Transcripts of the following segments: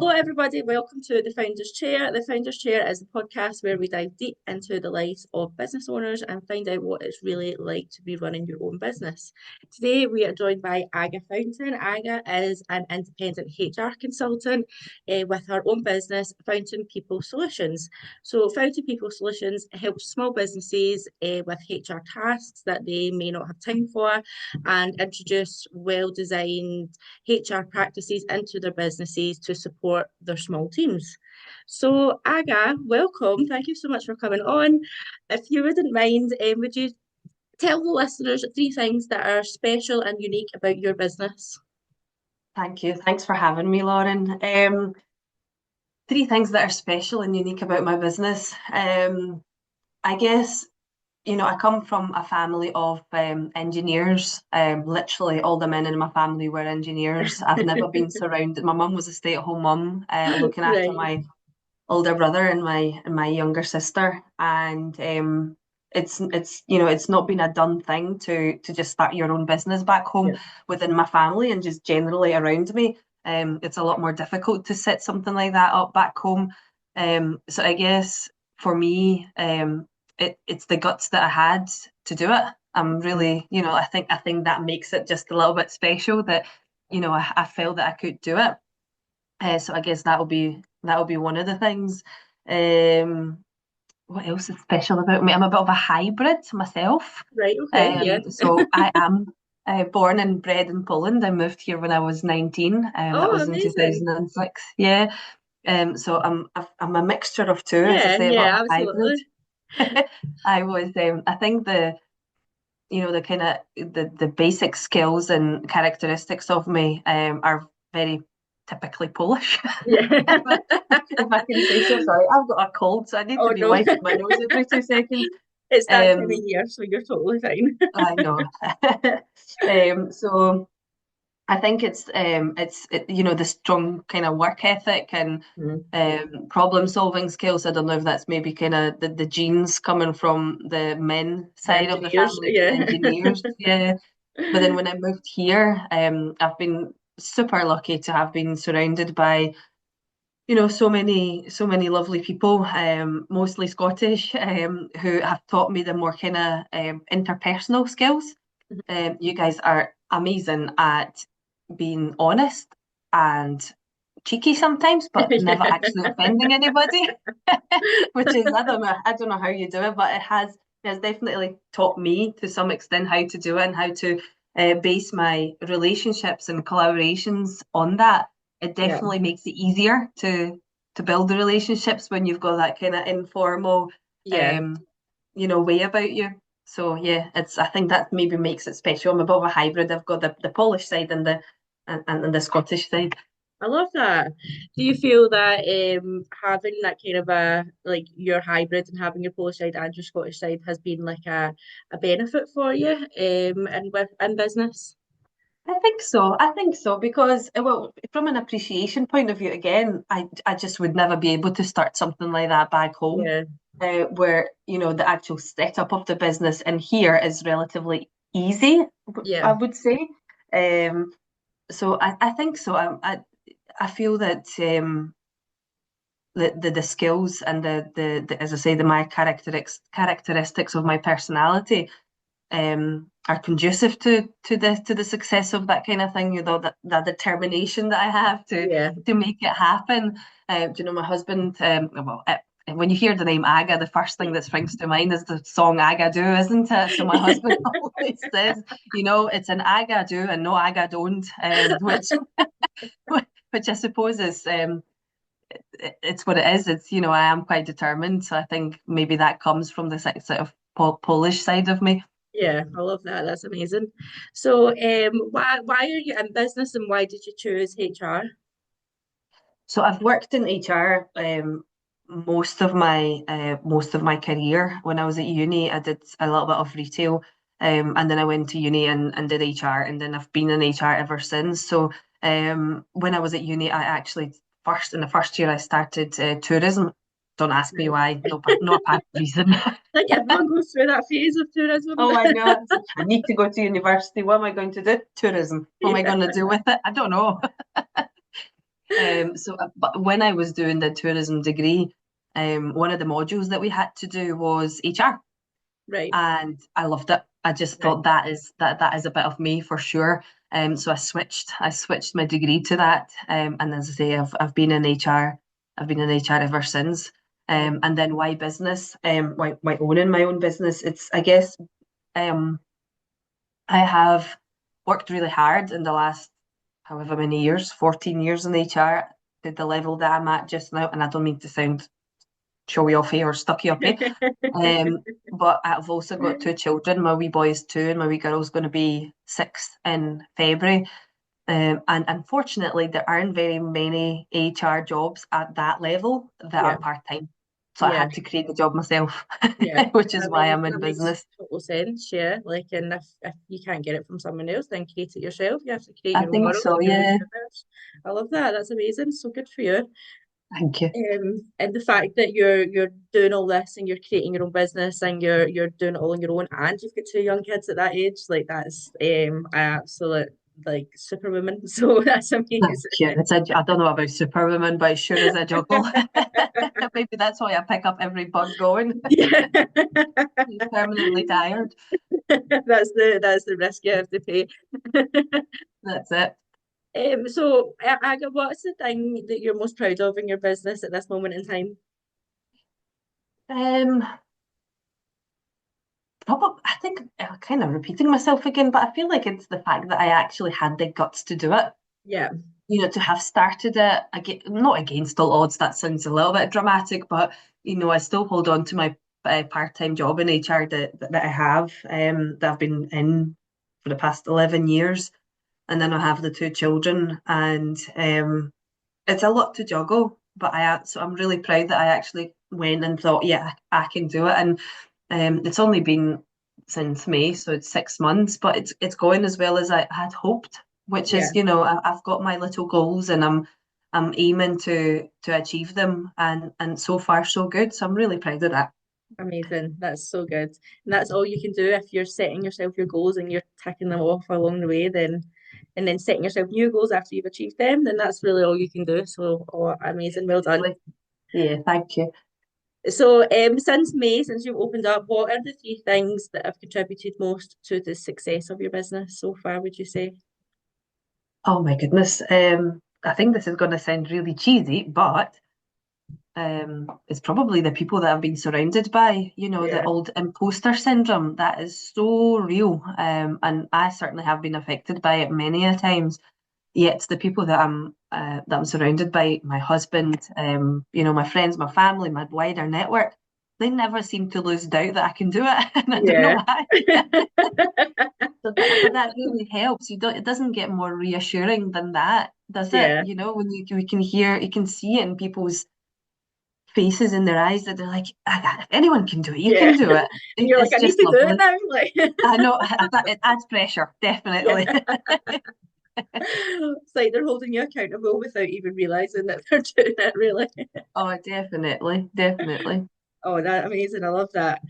Hello, everybody. Welcome to The Founder's Chair. The Founder's Chair is a podcast where we dive deep into the lives of business owners and find out what it's really like to be running your own business. Today, we are joined by Aga Fountain. Aga is an independent HR consultant with her own business, Fountain People Solutions. So, Fountain People Solutions helps small businesses with HR tasks that they may not have time for and introduce well designed HR practices into their businesses to support their small teams. So, Aga, welcome. Thank you so much for coming on. If you wouldn't mind, would you tell the listeners three things that are special and unique about your business? Thank you. Thanks for having me, Lauren. Three things that are special and unique about my business. I guess, I come from a family of engineers. Literally all the men in my family were engineers. I've never been surrounded. My mum was a stay-at-home mum, looking after Right. my older brother and my younger sister. And it's not been a done thing to just start your own business back home Yeah. within my family and just generally around me. It's a lot more difficult to set something like that up back home. So I guess for me, it's the guts that I had to do it. I'm really, I think that makes it just a little bit special that, I felt that I could do it. So I guess that'll be one of the things. Um, what else is special about me? I'm a bit of a hybrid myself. Right. Okay. Yeah. So I am born and bred in Poland. I moved here when I was 19. That Oh, was in amazing. 2006. Yeah. So I'm a mixture of two, as I Yeah. say, a bit of Yeah. a hybrid. Absolutely. I think the kind of the basic skills and characteristics of me are very typically Polish. Yeah. If I can say so. Sorry, I've got a cold, so I need to Oh be no. wiping my nose every 2 seconds. It's that time of Um, year, so you're totally fine. I know. So I think the strong kind of work ethic and Mhm. problem solving skills. I don't know if that's maybe kind of the genes coming from the men The side of the engineers. family, being Yeah. engineers. Yeah. But then when I moved here, I've been super lucky to have been surrounded by so many lovely people, mostly Scottish, who have taught me the more kind of interpersonal skills. You guys are amazing at being honest and cheeky sometimes, but never actually offending anybody, which is I don't know how you do it, but it has definitely taught me to some extent how to do it and how to base my relationships and collaborations on that. It Yeah. definitely makes it easier to build the relationships when you've got that kind of informal Yeah. um way about you. So yeah, I think that maybe makes it special. I'm a bit of a hybrid. I've got the Polish side and the Scottish side. I love that. Do you feel that having that kind of a like your hybrid and having your Polish side and your Scottish side has been like a benefit for you and with in business? I think so. I think so because, well, from an appreciation point of view, again, I just would never be able to start something like that back home, Yeah. where the actual setup of the business in here is relatively easy, Yeah. I would say. Um, so I think so. I feel that the skills and the as I say, my characteristics of my personality are conducive to the success of that kind of thing. That determination that I have Yeah. to make it happen. My husband. When you hear the name Aga, the first thing that springs to mind is the song Aga Do, isn't it? So my husband always says, it's an Aga Do and no Aga Don't, which I suppose is it's what it is. I am quite determined, so I think maybe that comes from the sort of Polish side of me. Yeah, I love that. That's amazing. So, why are you in business and why did you choose HR? So I've worked in HR most of my career. When I was at uni, I did a little bit of retail, and then I went to uni and did HR, and then I've been in HR ever since. So when I was at uni, I actually first in the first year I started tourism. Don't ask me Right. why. No apparent reason. Like everyone goes through that phase of tourism. Oh, I know. I need to go to university. What am I going to do? Tourism. What am I Yeah. going to do with it? I don't know. But when I was doing the tourism degree, one of the modules that we had to do was HR, Right, and I loved it. I just right. thought that is a bit of me for sure. So I switched my degree to that. And as I say, I've been in HR. I've been in HR ever since. And then why business? Why owning my own business? It's I guess um I have worked really hard in the last however many years, 14 years in HR, to the level that I'm at just now. And I don't mean to sound showy offy or stucky uppy. But I've also got two children. My wee boy is 2 and my wee girl's going to be 6 in February. And unfortunately, there aren't very many HR jobs at that level that Yeah, are part-time. So I yeah, had to create the job myself, yeah. which is That why makes I'm in that makes business. total sense, yeah. Like, and if you can't get it from someone else, then create it yourself. You have to create I your own think world so, and your own yeah. universe. I love that. That's amazing. So good for you. Thank you. And the fact that you're doing all this and you're creating your own business and you're doing it all on your own and you've got two young kids at that age, like that's an absolute like superwoman. So that's Thank amazing. you. I don't know about Superwoman, but it sure is a juggle. Maybe that's why I pick up every bug going. Yeah. He's permanently tired. That's the risk you have to pay. That's it. So Aga, what's the thing that you're most proud of in your business at this moment in time? Um, Probably, I think I'm kind of repeating myself again, but I feel like it's the fact that I actually had the guts to do it. Yeah, To have started it again, not against all odds, that sounds a little bit dramatic, but I still hold on to my part-time job in HR that I have, that I've been in for the past 11 years. And then I have the two children, and it's a lot to juggle, but so I'm really proud that I actually went and thought, yeah, I can do it. And it's only been since May, so it's 6 months, but it's going as well as I had hoped, which yeah. is, I've got my little goals and I'm aiming to achieve them, and so far so good. So I'm really proud of that. Amazing. That's so good. And that's all you can do if you're setting yourself your goals and you're ticking them off along the way, then and then setting yourself new goals after you've achieved them, then that's really all you can do. So, oh, amazing. Well done. Really. Yeah, thank you. So, since May, since you've opened up, what are the three things that have contributed most to the success of your business so far, would you say? Oh my goodness. I think this is going to sound really cheesy, but it's probably the people that I've been surrounded by, the Yeah. old imposter syndrome. That is so real. And I certainly have been affected by it many a times. Yet the people that I'm surrounded by, my husband, my friends, my family, my wider network, they never seem to lose doubt that I can do it. And I don't know Yeah. why. But that really helps. It doesn't get more reassuring than that, does it? Yeah. When you can see it in people's faces in their eyes that they're like, if anyone can do it, you Yeah. can do it. And you're like, It's I need just to do it lovely. now. Like, I know it adds pressure, yeah. definitely. It's like they're holding you accountable without even realizing that they're doing it, really. Oh, definitely, definitely. Oh, that amazing. I love that.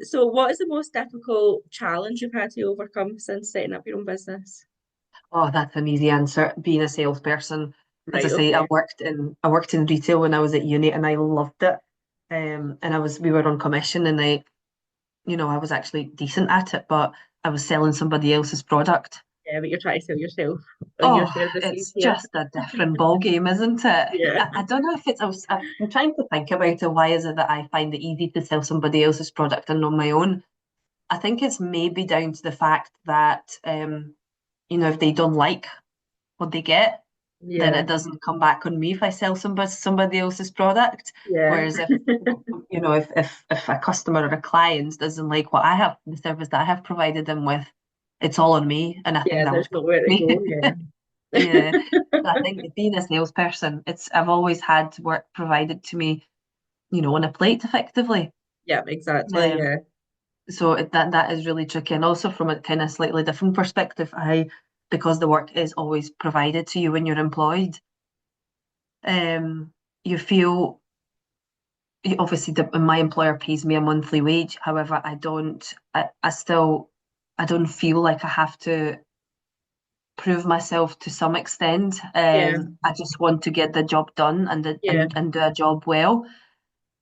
So what is the most difficult challenge you've had to overcome since setting up your own business? Oh, that's an easy answer. Being a salesperson, as I Right, say, okay. I worked in retail when I was at uni, and I loved it. And we were on commission, and I was actually decent at it, but I was selling somebody else's product. Yeah, but you're trying to sell yourself on your Oh, services it's here. just a different ball game, isn't it? Yeah. I don't know if I'm trying to think about it. Why is it that I find it easy to sell somebody else's product and not my own? I think it's maybe down to the fact that, if they don't like what they get, then Yeah. it doesn't come back on me if I sell somebody else's product. Yeah. Whereas if a customer or a client doesn't like the service that I have provided them with, it's all on me, and I think Yeah, that there's would nowhere to me. go. Yeah. Yeah. So I think being a salesperson, I've always had work provided to me, on a plate effectively. Yeah, exactly. Um, Yeah. so that is really tricky. And also from a kind of slightly different perspective, because the work is always provided to you when you're employed, you feel obviously my employer pays me a monthly wage. However, I don't feel like I have to prove myself to some extent. Yeah. I just want to get the job done Yeah. and do a job well.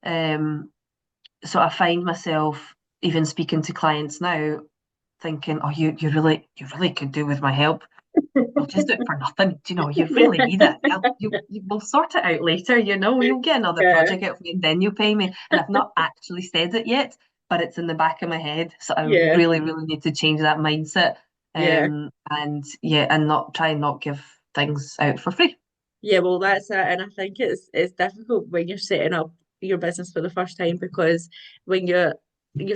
Um, so I find myself even speaking to clients now, thinking, "Oh, you really could do with my help. I'll just do it for nothing. Do you know, you really need it. You will sort it out later. You know, you'll get another Yeah. project out of me, and then you'll pay me." And I've not actually said it yet, but it's in the back of my head. So I Yeah. really, really need to change that mindset. Yeah. And yeah, and not try and not give things out for free. Yeah, well, that's it, and I think it's difficult when you're setting up your business for the first time because when you're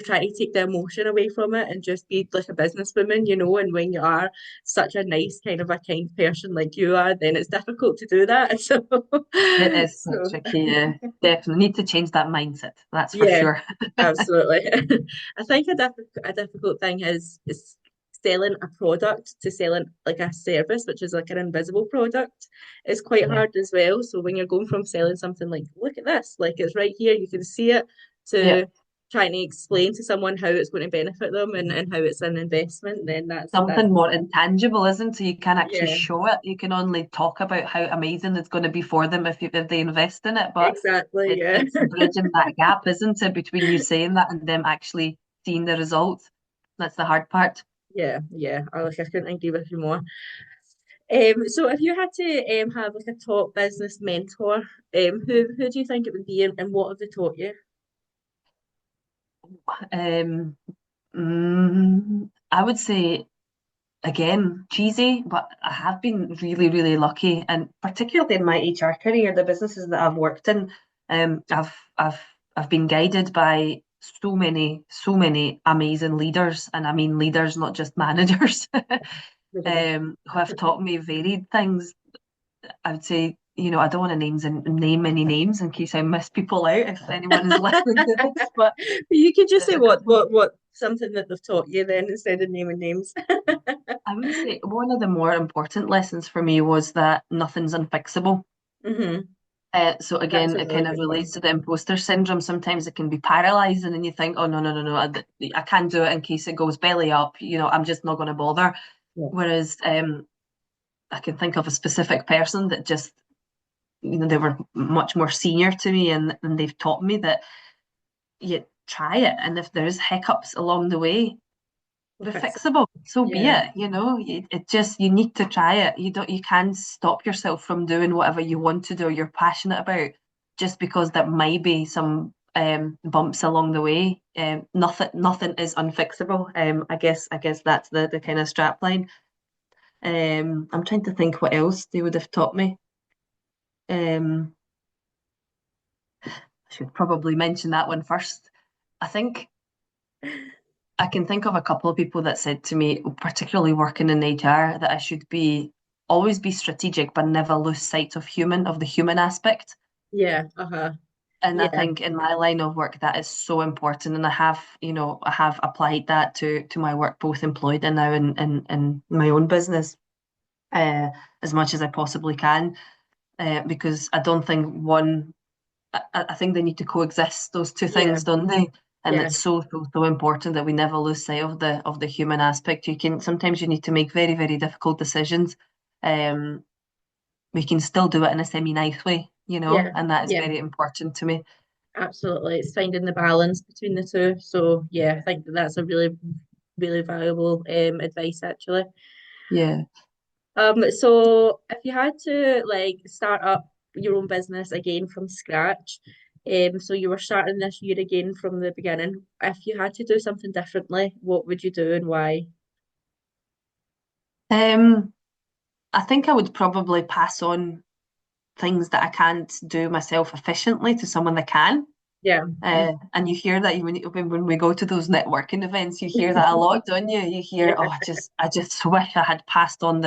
trying to take the emotion away from it and just be like a businesswoman, and when you are such a nice kind of a kind person like you are, then it's difficult to do that. So, It is so so tricky. Yeah, definitely need to change that mindset. That's for yeah, sure. absolutely. I think a difficult thing is selling a product to selling like a service, which is like an invisible product, is quite Yeah, hard as well. So when you're going from selling something like, look at this, like it's right here, you can see it, yeah. to trying to explain to someone how it's going to benefit them and how it's an investment, then that's Something more intangible, isn't it? So you can't actually yeah, show it. You can only talk about how amazing it's going to be for them if they invest in it. But exactly, yeah. it's bridging that gap, isn't it, between you saying that and them actually seeing the results. That's the hard part. Yeah, yeah. I couldn't agree with you more. So if you had to have like a top business mentor, who do you think it would be and what have they taught you? Um, I would say again, cheesy, but I have been really, really lucky, and particularly in my HR career, the businesses that I've worked in, um, I've I've I've been guided by so many amazing leaders, and I mean leaders, not just managers, who have taught me varied things. I would say, I don't want to name any names in case I miss people out if anyone is listening to this, but You could just there's say a couple. what something that they've taught you then instead of naming names. I would say one of the more important lessons for me was that nothing's unfixable. Hmm. So That's again, a it really kind of good relates one. to the imposter syndrome. Sometimes it can be paralyzing, and you think, "Oh no, no, no, no, I can't do it in case it goes belly up." I'm just not going to bother. Yeah. Whereas, I can think of a specific person that just, they were much more senior to me, and they've taught me that you try it, and if there's hiccups along the way, We'll they're fix it. fixable. So be Yeah. it. It just you need to try it. You can't stop yourself from doing whatever you want to do or you're passionate about just because there might be some bumps along the way. Nothing is unfixable. I guess that's the kind of strap line. I'm trying to think what else they would have taught me. Um, I should probably mention that one first. I think I can think of a couple of people that said to me, particularly working in HR, that I should be always be strategic, but never lose sight of the human aspect. Yeah. Uh-huh. And I Yeah. think in my line of work, that is so important. And I have applied that to my work, both employed and now in my own business, uh, as much as I possibly can. Because I don't think I think they need to coexist, those two Yeah. things, don't they? And Yeah. it's so, so, so important that we never lose sight of the human aspect. Sometimes you need to make very, very difficult decisions. Um, we can still do it in a semi-nice way, Yeah. and that is Yeah. very important to me. Absolutely. It's finding the balance between the two. So yeah, I think that's a really, really valuable advice actually. Yeah. So if you had to like start up your own business again from scratch, so you were starting this year again from the beginning, if you had to do something differently, what would you do and why? Um, I think I would probably pass on things that I can't do myself efficiently to someone that can. Yeah. And you hear that when we go to those networking events, you hear that a lot, don't you? You hear, "Oh, Yeah. I just wish I had passed on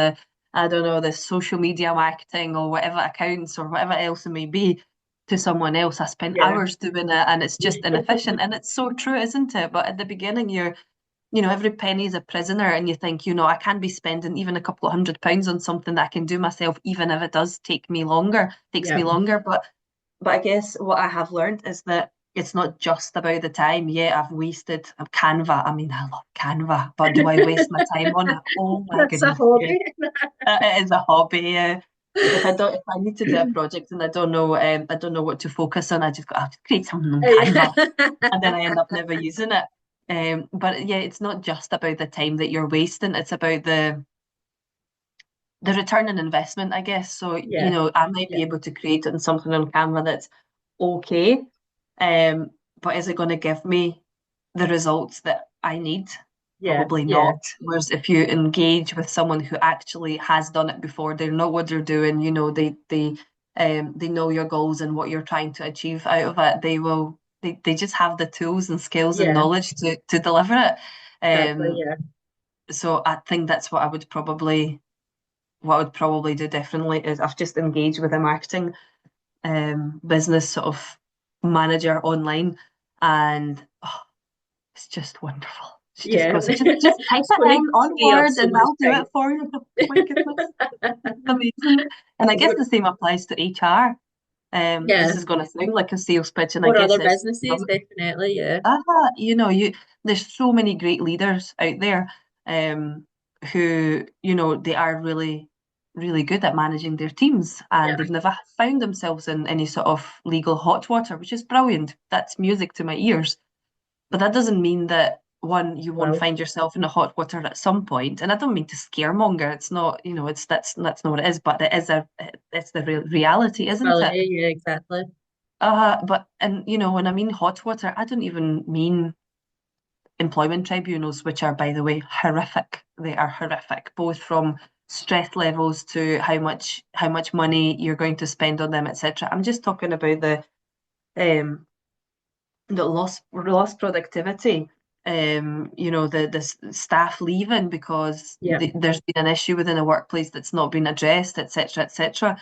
I don't know, the social media marketing or whatever accounts or whatever else it may be to someone else. I spent Yeah. hours doing it and it's just inefficient." And it's so true, isn't it? But at the beginning, every penny is a prisoner, and you think, I can be spending even a couple of £100 on something that I can do myself, even if it does takes me longer. Yeah. But I guess what I have learned is that it's not just about the time. Yeah, I've wasted Canva. I mean, I love Canva, but do I waste my time on it? Oh my That's a goodness, yeah. hobby. It is a hobby, yeah. If I need to do a project and I don't know what to focus on, I just go, I'll just create something on Canva, and then I end up never using it. But yeah, it's not just about the time that you're wasting, it's about the return on investment, I guess. So, Yeah, I might yeah, be able to create something on Canva that's okay, um, but is it going to give me the results that I need? yeah, Probably yeah, not. Whereas if you engage with someone who actually has done it before, they know what they're doing, they know your goals and what you're trying to achieve out of it, they just have the tools and skills and yeah, knowledge to deliver it. exactly. Um, Yeah, so I think that's what I would probably do differently is I've just engaged with a marketing business sort of manager online, and it's just wonderful. She just yeah. goes, just type It's it going to in on free up Word so and much I'll do time. it for you. Oh my goodness, amazing. And I It's guess going, the same applies to HR. This yeah, is going to sound like a sales pitch, and I or guess other it's businesses, definitely. Yeah, there's so many great leaders out there, who, they are really, really good at managing their teams, and yeah. they've never found themselves in any sort of legal hot water, which is brilliant. That's music to my ears. But that doesn't mean that one, you won't Well, find yourself in the hot water at some point. And I don't mean to scaremonger. It's not, that's not what it is, but it's the reality, isn't it? possibility. Yeah, exactly. But and when I mean hot water, I don't even mean employment tribunals, which are, by the way, horrific. They are horrific, both from stress levels to how much money you're going to spend on them, etc. I'm just talking about um the lost productivity, staff leaving because Yeah, there's been an issue within a workplace that's not been addressed, etc., etc.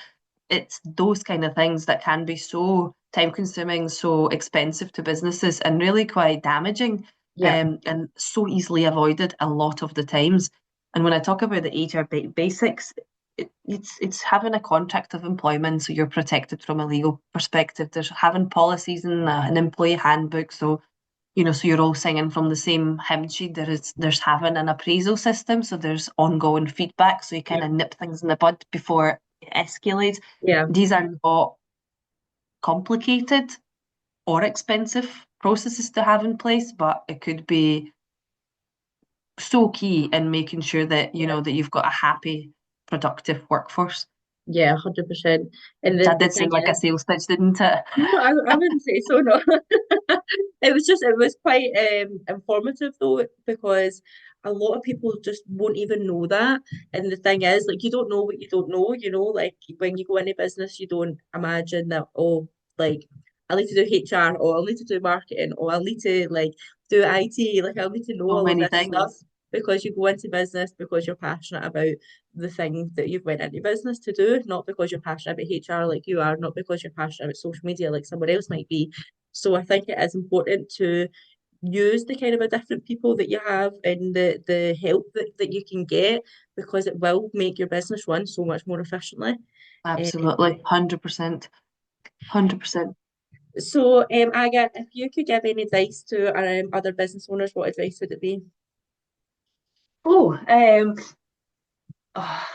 It's those kind of things that can be so time consuming, so expensive to businesses, and really quite damaging, yeah, and so easily avoided a lot of the times. And when I talk about the HR basics, it's having a contract of employment, so you're protected from a legal perspective. There's having policies and an employee handbook, so you're all singing from the same hymn sheet. There's having an appraisal system, so there's ongoing feedback, so you kind yeah, of nip things in the bud before it escalates. yeah, These are not complicated or expensive processes to have in place, but it could be so key in making sure that yeah, that you've got a happy, productive workforce. yeah, 100%. And That the did thing sound like a is, sales pitch, didn't it? no, I wouldn't say so, no. It was quite informative though, because a lot of people just won't even know that. And the thing is, like, you don't know what you don't know, like when you go into business, you don't imagine that, oh, like I'll need to do HR, or I'll need to do marketing, or I'll need to like do IT, like I'll need to know So all of many this stuff, things. because you go into business because you're passionate about the thing that you've went into business to do, not because you're passionate about HR like you are, not because you're passionate about social media like someone else might be. So I think it is important to use the kind of a different people that you have, and the help that you can get, because it will make your business run so much more efficiently. Absolutely, 100%. 100%. So, Aga, if you could give any advice to other business owners, what advice would it be? Oh, oh,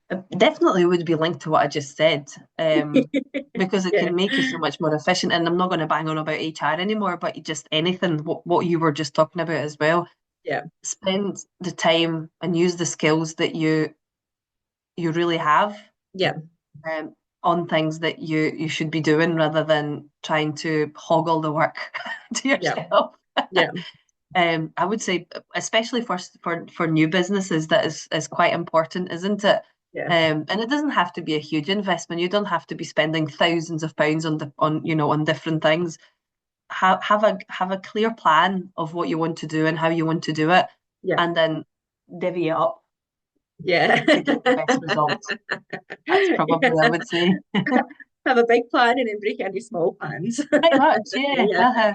it definitely would be linked to what I just said, because it Yeah, can make you so much more efficient. And I'm not going to bang on about HR anymore, but just anything, what you were just talking about as well. yeah, Spend the time and use the skills that you really have, yeah, um, on things that you should be doing, rather than trying to hoggle the work to yeah, yourself. yeah, I would say, especially for new businesses, that is quite important, isn't it? yeah, And it doesn't have to be a huge investment. You don't have to be spending thousands of pounds on different things. Have a clear plan of what you want to do and how you want to do it, yeah, and then divvy it up yeah. to get the best results. That's probably, I would say. Have a big plan and then break it into small plans. Pretty much, yeah. Yeah.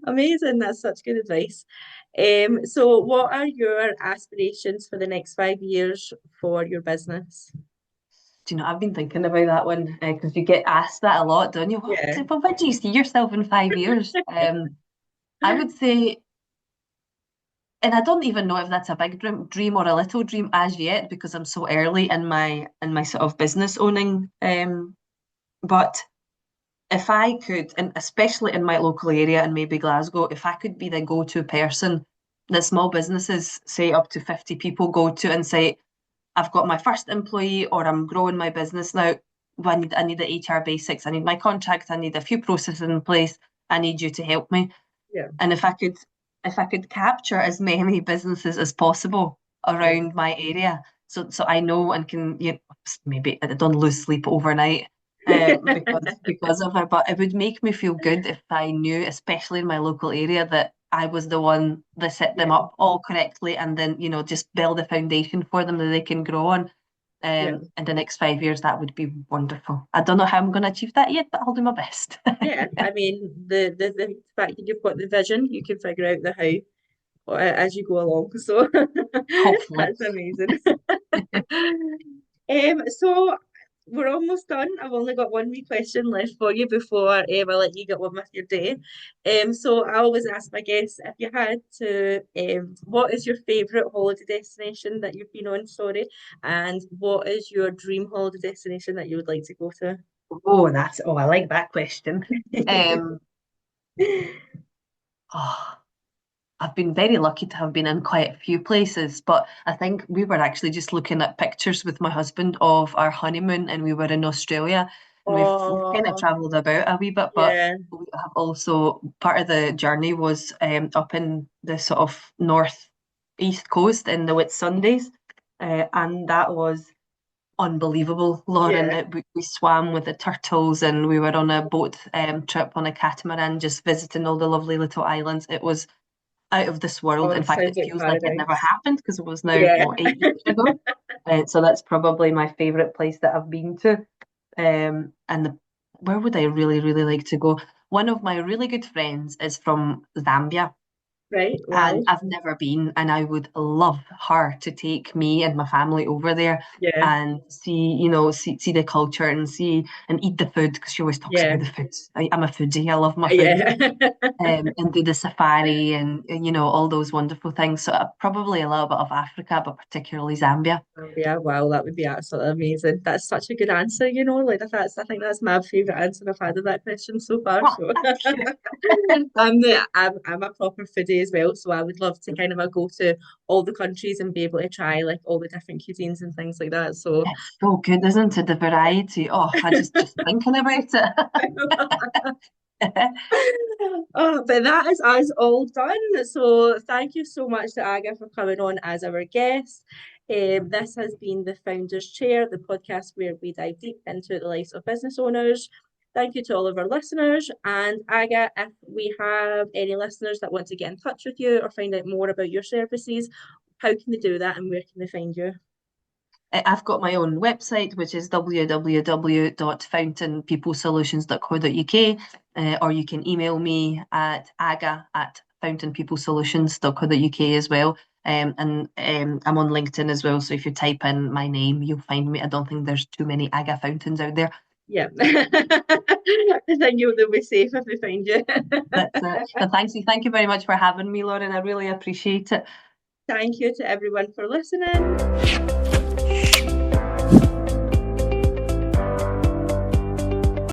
Amazing. That's such good advice. So what are your aspirations for the next 5 years for your business? Do you know, I've been thinking about that one because you get asked that a lot, don't you? Yeah. Where do you see yourself in 5 years? I would say, and I don't even know if that's a big dream or a little dream as yet because I'm so early in my sort of business owning. But if I could, and especially in my local area and maybe Glasgow, if I could be the go-to person that small businesses, say up to 50 people, go to and say, I've got my first employee or I'm growing my business now. I need the HR basics. I need my contract. I need a few processes in place. I need you to help me. Yeah. And if I could capture as many businesses as possible Yeah. around my area, so I know and can, maybe I don't lose sleep overnight because of it, but it would make me feel good if I knew, especially in my local area, that I was the one that set them Yeah. up all correctly and then, just build a foundation for them that they can grow on. Yeah. In the next 5 years, that would be wonderful. I don't know how I'm going to achieve that yet, but I'll do my best. Yeah. I mean, the fact that you've got the vision, you can figure out the how as you go along. So Hopefully. that's amazing. So we're almost done. I've only got one wee question left for you before I let you get on with your day. So I always ask my guests if you had to, what is your favourite holiday destination that you've been on, sorry, and what is your dream holiday destination that you would like to go to? I like that question. Um, oh, I've been very lucky to have been in quite a few places, but I think we were actually just looking at pictures with my husband of our honeymoon, and we were in Australia, and we've kind of Oh, traveled about a wee bit, but yeah, we have also part of the journey was up in the sort of north east coast in the Whitsundays, and that was unbelievable, Lauren. yeah. We swam with the turtles and we were on a boat trip on a catamaran, just visiting all the lovely little islands. It was out of this Oh, world. In it fact, sounds it like feels like it never paradise. happened because it was now, Yeah. what, 8 years ago? So that's probably my favourite place that I've been to. And where would I really, really like to go? One of my really good friends is from Zambia. Right. And Wow. I've never been, and I would love her to take me and my family over there Yeah. and see the culture and see and eat the food because she always talks Yeah. about the food. I'm a foodie. I love my food. Yeah. And do the safari and all those wonderful things. So probably a little bit of Africa, but particularly Zambia. Oh, yeah, wow, that would be absolutely amazing. That's such a good answer, like I think that's my favorite answer I've had of that question so far. Oh, So thank you. I'm a proper foodie as well, so I would love to kind of go to all the countries and be able to try like all the different cuisines and things like that. So It's so good, isn't it? The variety. Oh, I just thinking about it. oh, but that is us all done. So thank you so much to Aga for coming on as our guest. This has been the Founders Chair, the podcast where we dive deep into the lives of business owners. Thank you to all of our listeners. And Aga, if we have any listeners that want to get in touch with you or find out more about your services, how can they do that and where can they find you? I've got my own website, which is www.fountainpeoplesolutions.co.uk, or you can email me at aga@fountainpeoplesolutions.co.uk as well. And I'm on LinkedIn as well. So if you type in my name, you'll find me. I don't think there's too many Aga fountains out there. Yeah. I think they'll be safe if they find you. That's it. But thank you very much for having me, Lauren. I really appreciate it. Thank you to everyone for listening.